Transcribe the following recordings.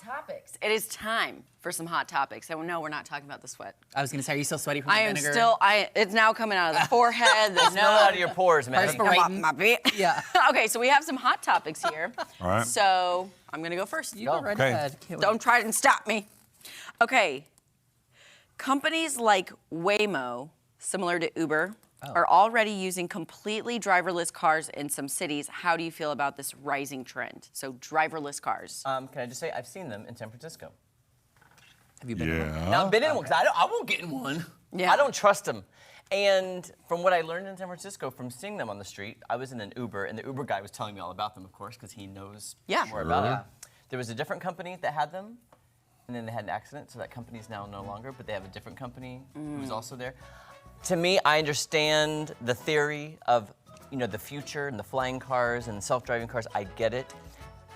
topics. It is time for some hot topics. And no, we're not talking about the sweat. I was gonna say, are you still sweaty from the I am vinegar? still. It's now coming out of the forehead. It's now out of your pores, man. Yeah. Okay, so we have some hot topics here. All right. So I'm gonna go first. You go right Okay. ahead. Can't wait. Don't try and stop me. Okay. Companies like Waymo, similar to Uber, are already using completely driverless cars in some cities. How do you feel about this rising trend? So driverless cars. Can I just say, I've seen them in San Francisco. Have you been? in one? Yeah. Now, I've been in one, because I won't get in one. Yeah. I don't trust them. And from what I learned in San Francisco, from seeing them on the street, I was in an Uber, and the Uber guy was telling me all about them, of course, because he knows more about it. There was a different company that had them, and then they had an accident, so that company's now no longer, but they have a different company who was also there. To me, I understand the theory of, the future and the flying cars and self-driving cars. I get it.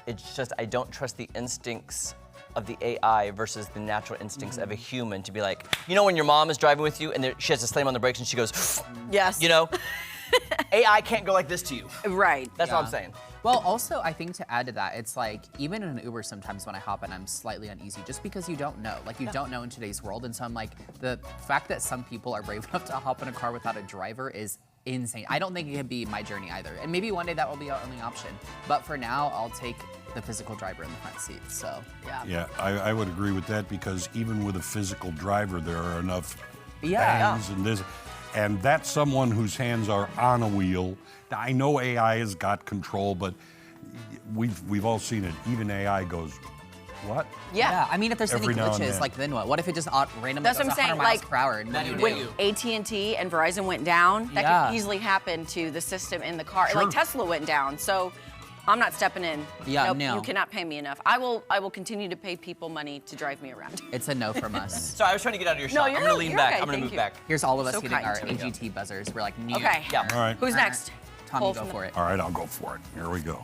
It's just I don't trust the instincts of the AI versus the natural instincts of a human to be like, when your mom is driving with you and she has to slam on the brakes and she goes, Yes. AI can't go like this to you. Right. That's all I'm saying. Well, also, I think to add to that, it's like, even in an Uber sometimes when I hop in, I'm slightly uneasy just because you don't know. Like, you don't know in today's world. And so I'm like, the fact that some people are brave enough to hop in a car without a driver is insane. I don't think it could be my journey either. And maybe one day that will be our only option. But for now, I'll take the physical driver in the front seat, so. Yeah, I would agree with that because even with a physical driver, there are enough Yeah. bangs and this. And that's someone whose hands are on a wheel. Now, I know AI has got control, but we've all seen it. Even AI goes, what? Yeah. I mean, if there's any Every now and glitches, then. like, then what? What if it just randomly That's goes what I'm 100 saying, miles like, per hour? And what do you When do? AT&T and Verizon went down, that Yeah. could easily happen to the system in the car. Sure. Like Tesla went down, so I'm not stepping in. Yeah, Nope, no. You cannot pay me enough. I will continue to pay people money to drive me around. It's a no from us. Sorry, I was trying to get out of your shot. I'm you're- going to lean you're back. okay, I'm going to thank move you. back. Here's all of us So hitting kind. our Here we go. AGT buzzers. We're like, new. Okay. Yeah. All right. Who's next? Tom, Pull you go from for the- it. All right, I'll go for it. Here we go.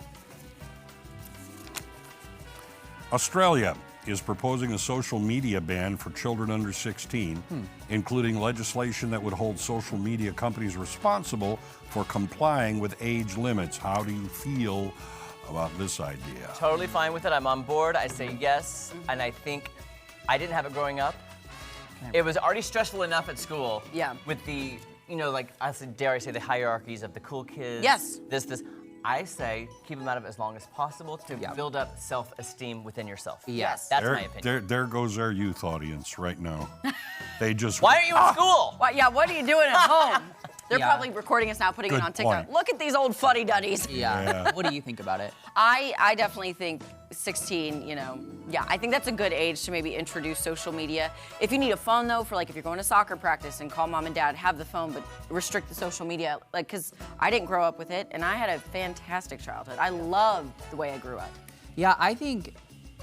Australia is proposing a social media ban for children under 16, including legislation that would hold social media companies responsible for complying with age limits. How do you feel about this idea? Totally fine with it. I'm on board. I say yes. And I think I didn't have it growing up. It was already stressful enough at school. Yeah. With the, dare I say, the hierarchies of the cool kids. Yes. This. I say keep them out of it as long as possible to build up self-esteem within yourself. Yes. That's my opinion. There goes our youth audience right now. They just. Why aren't you in school? What are you doing at home? They're Yeah. probably recording us now, putting Good it on TikTok. point. Look at these old fuddy-duddies. Yeah. What do you think about it? I definitely think 16, I think that's a good age to maybe introduce social media. If you need a phone though, for like if you're going to soccer practice and call mom and dad, have the phone, but restrict the social media. Like, cause I didn't grow up with it and I had a fantastic childhood. I loved the way I grew up. Yeah, I think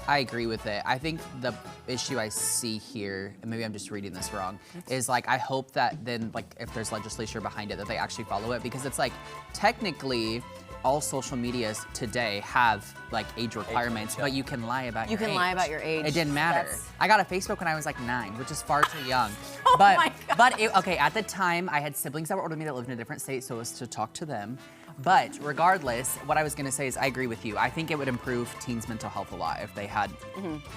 I agree with it. I think the issue I see here, and maybe I'm just reading this wrong, is like I hope that then like if there's legislation behind it that they actually follow it, because it's like technically all social medias today have like age requirements, but you can lie about your age. You can lie about your age. It didn't matter. That's- I got a Facebook when I was like 9, which is far too young. Oh but my God. but okay, at the time I had siblings that were older than me that lived in a different state, so it was to talk to them. But regardless, what I was gonna say is I agree with you. I think it would improve teens' mental health a lot if they had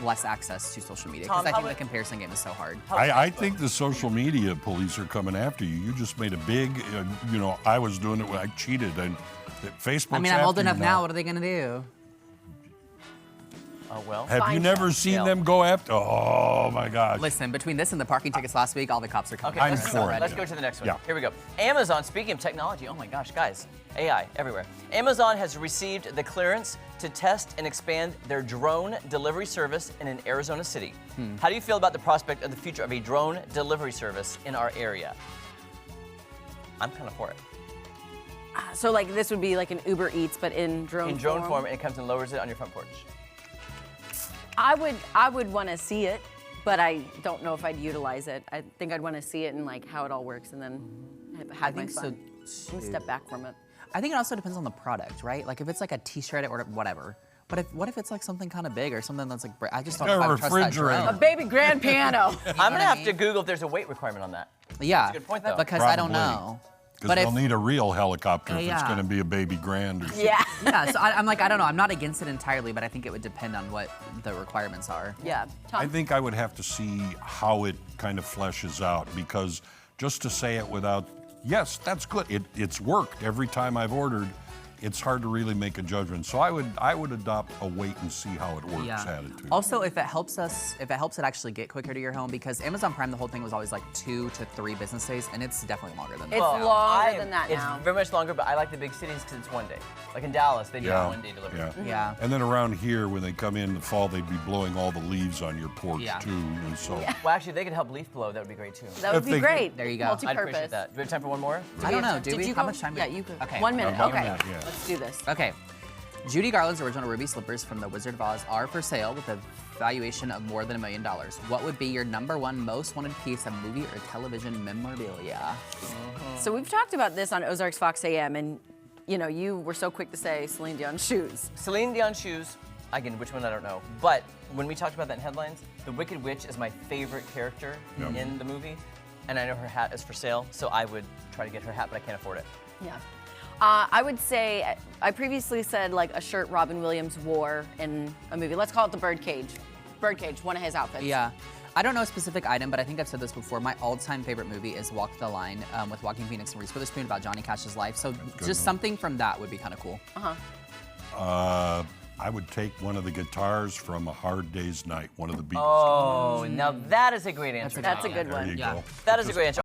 less access to social media, because Tom, I how think the would- comparison game is so hard. I think the social media police are coming after you. You just made a big, I was doing it when I cheated. And Facebook's I mean, I'm old after you enough now. What are they gonna do? Oh, well. Have you Fine. never seen Yeah. them go after? Oh my God. Listen, between this and the parking tickets last week, all the cops are coming. Okay, I'm let's for it. Let's go to the next one. Yeah. Here we go. Amazon, speaking of technology, oh my gosh, guys, AI everywhere. Amazon has received the clearance to test and expand their drone delivery service in an Arizona city. How do you feel about the prospect of the future of a drone delivery service in our area? I'm kind of for it. So like this would be like an Uber Eats, but in drone In drone form, and it comes and lowers it on your front porch. I would want to see it, but I don't know if I'd utilize it. I think I'd want to see it and like how it all works, and then have my think so, fun. And step back from it. I think it also depends on the product, right? Like if it's like a T-shirt or whatever. But what if it's like something kind of big or something that's like I just don't know if I A would trust that refrigerator. A drone. baby grand piano. I'm gonna have to Google if there's a weight requirement on that. Yeah, That's a good point, though. because I don't Probably. know. Because they'll need a real helicopter if it's going to be a baby Grand or something. Yeah. Yeah, so I'm like, I don't know. I'm not against it entirely, but I think it would depend on what the requirements are. Yeah. Tom? I think I would have to see how it kind of fleshes out, because just to say it without, yes, that's good. It's worked every time I've ordered. It's hard to really make a judgment. So I would adopt a wait and see how it works attitude. Also, if it helps it actually get quicker to your home, because Amazon Prime, the whole thing was always like 2 to 3 business days, and it's definitely longer than that. It's longer than that now. It's very much longer, but I like the big cities because it's one day. Like in Dallas, they do one day delivery. Yeah. Yeah. And then around here, when they come in the fall, they'd be blowing all the leaves on your porch too. And so. Well, actually, they could help leaf blow. That would be great too. That would be great. There you go. Multi-purpose. I'd appreciate that. Do we have time for one more? I don't know. Do Did we? you How go? much time? Yeah, you go. Okay. 1 minute. About a Okay. minute, yeah. Let's do this. Okay. Judy Garland's original ruby slippers from The Wizard of Oz are for sale with a valuation of more than $1 million. What would be your #1 most wanted piece of movie or television memorabilia? So we've talked about this on Ozarks Fox AM, and you were so quick to say Celine Dion shoes. Celine Dion shoes. Again, which one I don't know. But when we talked about that in headlines, the Wicked Witch is my favorite character in the movie, and I know her hat is for sale, so I would try to get her hat, but I can't afford it. Yeah. I would say, I previously said like a shirt Robin Williams wore in a movie. Let's call it the Birdcage. Birdcage, one of his outfits. Yeah. I don't know a specific item, but I think I've said this before. My all-time favorite movie is Walk the Line with Joaquin Phoenix and Reese Witherspoon about Johnny Cash's life. So just something from that would be kind of cool. I would take one of the guitars from A Hard Day's Night, one of the Beatles. Oh, now that is a great answer. That's a good There one. you Yeah. go. That is a great answer.